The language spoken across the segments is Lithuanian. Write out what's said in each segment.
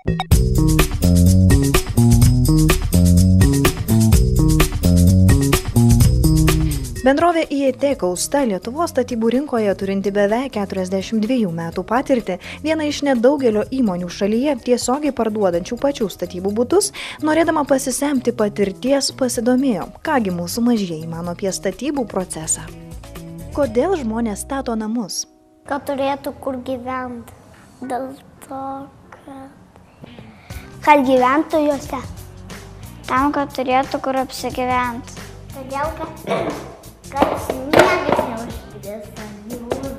Bendrovė IET Kausta Lietuvos statybų rinkoje turinti beveik 42 metų patirtį, viena iš nedaugelio įmonių šalyje tiesiogiai parduodančių pačių statybų butus, norėdama pasisemti patirties, pasidomėjo, kągi mūsų mažieji mano apie statybų procesą. Kodėl žmonės stato namus? Kad turėtų kur gyventi. Dėl to, kad gyventų juose. Tam, kad turėtų kur apsigyventi. Todėl, kad sniegas neužpildys ant jūrų.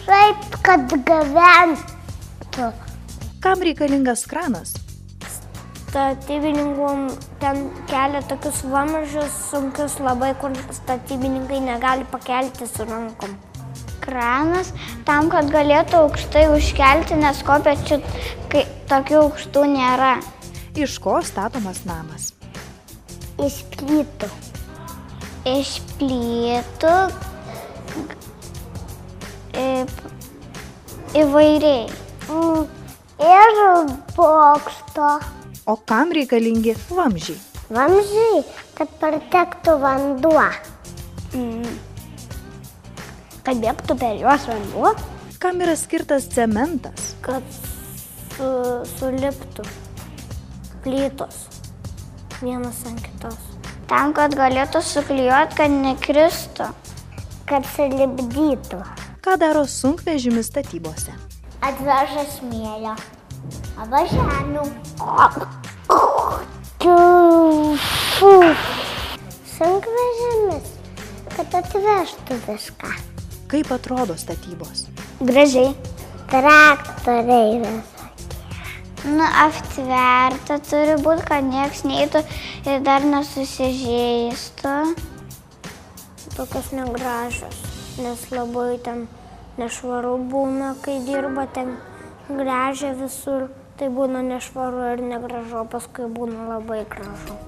Taip, kad gyventų. Kam reikalingas kranas? Statybininkam ten kelia tokius vamzdžius sunkius labai, kur statybininkai negali pakelti su rankom. Kranas tam, kad galėtų aukštai užkelti, nes kopėčių tokių aukštų nėra. Iš ko statomas namas? Iš plytų. Iš plytų įvairiai. Ir bokšto. O kam reikalingi vamzdžiai? Vamzdžiai, kad pertektų vanduo. Kad bėgtų per juos vanduo. Kam yra skirtas cementas? Kad suliptų plytos vienas ant kitos. Tam, kad galėtų suklijuoti, kad nekristų. Kad sulipdytų. Ką daro sunkvežimis statybose? Atveža smėlio. Arba žemių. Sunkvežimis, kad atvežtų viską. Kaip atrodo statybos? Gražiai. Traktoriai visokie. Aptverta turi būti, kad nieks neįtų ir dar nesusižeistų. Tokios negražios, nes labai ten nešvaru būna, kai dirba ten gręžia visur. Tai būna nešvaru ir negražu, paskui būna labai gražu.